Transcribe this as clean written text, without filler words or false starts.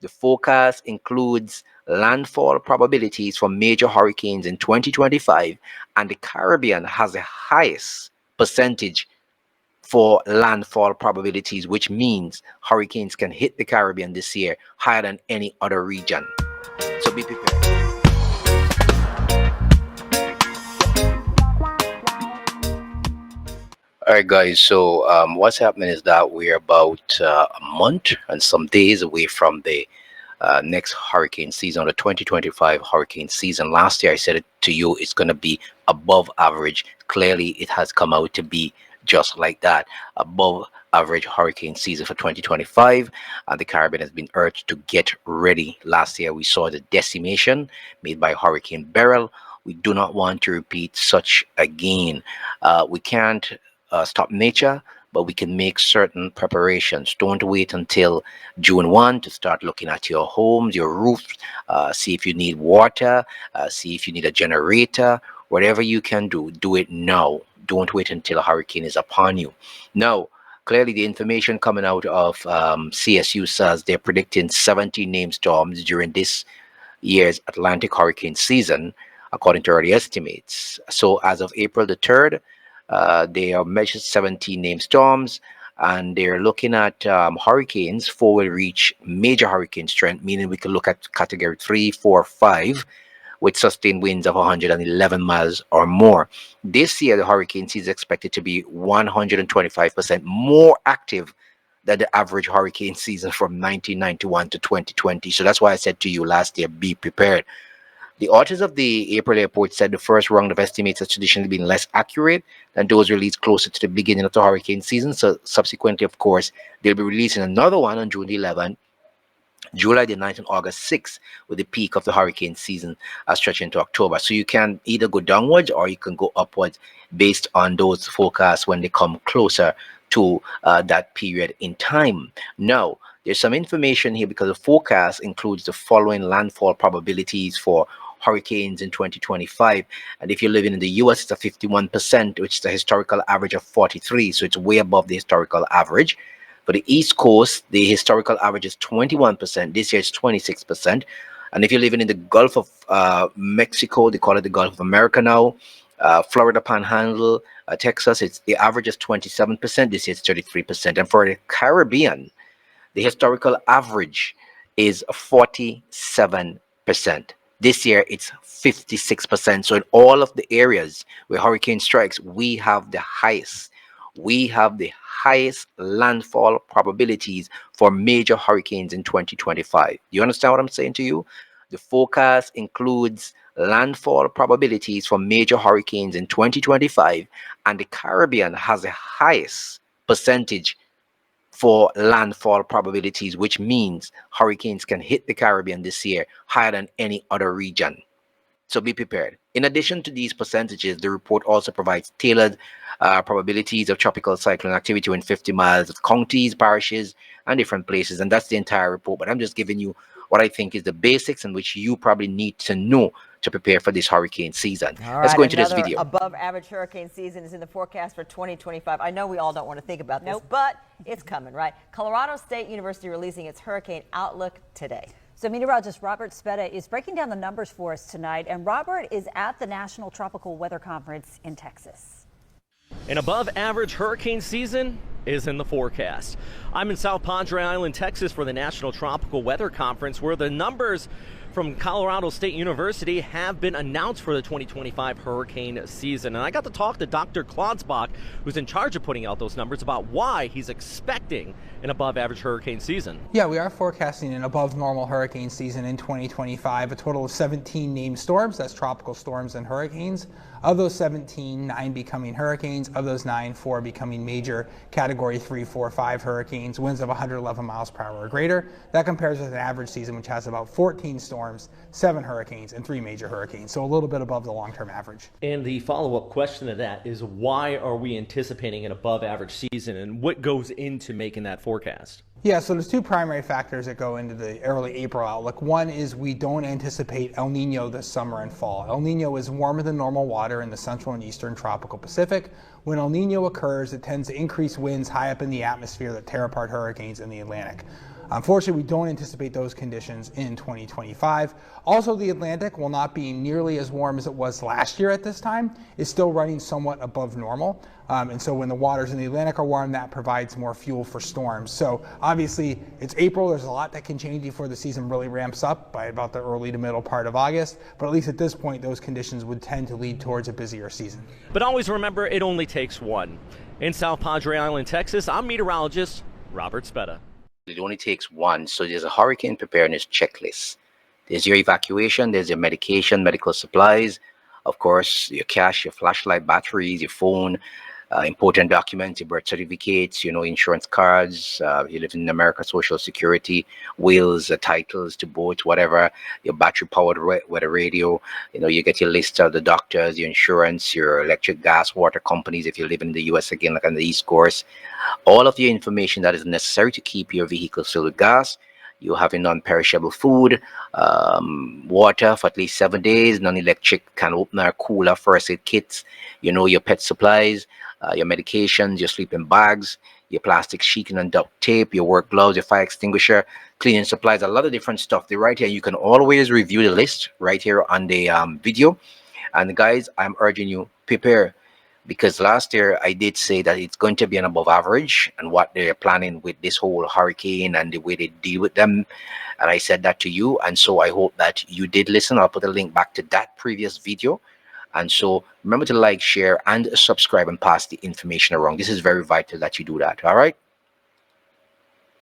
The forecast includes landfall probabilities for major hurricanes in 2025, and the Caribbean has the highest percentage for landfall probabilities, which means hurricanes can hit the Caribbean this year higher than any other region. So be prepared. All right, guys. So what's happening is that we're about a month and some days away from the next hurricane season, the 2025 hurricane season. Last year, I said it to you, it's going to be above average. Clearly, it has come out to be just like that, above average hurricane season for 2025. And the Caribbean has been urged to get ready. Last year, we saw the decimation made by Hurricane Beryl. We do not want to repeat such again. We can't stop nature, but we can make certain preparations. Don't wait until June 1 to start looking at your homes, your roofs, see if you need water, see if you need a generator. Whatever you can do, do it now. Don't wait until a hurricane is upon you. Now, clearly the information coming out of CSU says they're predicting 70 named storms during this year's Atlantic hurricane season, according to early estimates. So as of April the 3rd, they have measured 17 named storms, and they're looking at hurricanes. 4 will reach major hurricane strength, meaning we can look at category 3, 4, 5 with sustained winds of 111 miles or more. This year, the hurricane season is expected to be 125% more active than the average hurricane season from 1991 to 2020. So that's why I said to you last year, be prepared. The authors of the April report said the first round of estimates has traditionally been less accurate than those released closer to the beginning of the hurricane season. So subsequently, of course, they'll be releasing another one on June 11th, July the 9th, and August 6th, with the peak of the hurricane season stretching to October. So you can either go downwards or you can go upwards based on those forecasts when they come closer to that period in time. Now, there's some information here because the forecast includes the following landfall probabilities for hurricanes in 2025. And if you're living in the US, it's a 51%, which is the historical average of 43. So it's way above the historical average. For the East Coast, the historical average is 21%. This year it's 26%. And if you're living in the Gulf of Mexico, they call it the Gulf of America now, Florida Panhandle, Texas, it's the average is 27%. This year it's 33%. And for the Caribbean, the historical average is 47%. This year it's 56%. So in all of the areas where hurricane strikes, we have the highest landfall probabilities for major hurricanes in 2025. You understand what I'm saying to you? The forecast includes landfall probabilities for major hurricanes in 2025, and the Caribbean has the highest percentage for landfall probabilities, which means hurricanes can hit the Caribbean this year higher than any other region. So be prepared. In addition to these percentages, the report also provides tailored probabilities of tropical cyclone activity within 50 miles of counties, parishes, and different places. And that's the entire report. But I'm just giving you what I think is the basics in which you probably need to know to prepare for this hurricane season. All Let's right, go into this another video. above average hurricane season is in the forecast for 2025. I know we all don't want to think about this, but it's coming, right? Colorado State University releasing its hurricane outlook today. So meteorologist Robert Speta is breaking down the numbers for us tonight. And Robert is at the National Tropical Weather Conference in Texas. An above average hurricane season is in the forecast. I'm in South Padre Island, Texas for the National Tropical Weather Conference, where the numbers from Colorado State University have been announced for the 2025 hurricane season. And I got to talk to Dr. Klotzbach, who's in charge of putting out those numbers, about why he's expecting an above average hurricane season. Yeah, we are forecasting an above normal hurricane season in 2025, a total of 17 named storms, that's tropical storms and hurricanes. Of those 17, 9 becoming hurricanes. Of those 9, 4 becoming major category 3, 4, 5 hurricanes, winds of 111 miles per hour or greater. That compares with an average season which has about 14 storms, 7 hurricanes, and 3 major hurricanes. So a little bit above the long-term average. And the follow-up question to that is, why are we anticipating an above average season, and what goes into making that forecast? Yeah, so there's 2 primary factors that go into the early April outlook. One is we don't anticipate El Nino this summer and fall. El Nino is warmer than normal water in the central and eastern tropical Pacific. When El Nino occurs, it tends to increase winds high up in the atmosphere that tear apart hurricanes in the Atlantic. unfortunately, we don't anticipate those conditions in 2025. Also, the Atlantic, will not be nearly as warm as it was last year at this time, is still running somewhat above normal. And so when the waters in the Atlantic are warm, that provides more fuel for storms. So obviously, it's April. There's a lot that can change before the season really ramps up by about the early to middle part of August. But at least at this point, those conditions would tend to lead towards a busier season. But always remember, it only takes one. In South Padre Island, Texas, I'm meteorologist Robert Spetta. It only takes one. So there's a hurricane preparedness checklist. There's your evacuation, there's your medication, medical supplies, of course, your cash, your flashlight, batteries, your phone, important documents, your birth certificates, insurance cards, if you live in America, Social Security, wills, titles to boats, whatever, your battery-powered weather radio, you get your list of the doctors, your insurance, your electric, gas, water companies, if you live in the U.S., again, like on the East Coast, all of the information that is necessary to keep your vehicle filled with gas. You have a non-perishable food, water for at least 7 days, non-electric can opener, cooler, first aid kits, your pet supplies, your medications, your sleeping bags, your plastic sheeting and duct tape, your work gloves, your fire extinguisher, cleaning supplies, a lot of different stuff. They're right here. You can always review the list right here on the video. And guys, I'm urging you, prepare. Because last year I did say that it's going to be an above average and what they're planning with this whole hurricane and the way they deal with them. And I said that to you. And so I hope that you did listen. I'll put a link back to that previous video. And so remember to like, share, and subscribe and pass the information around. This is very vital that you do that. All right.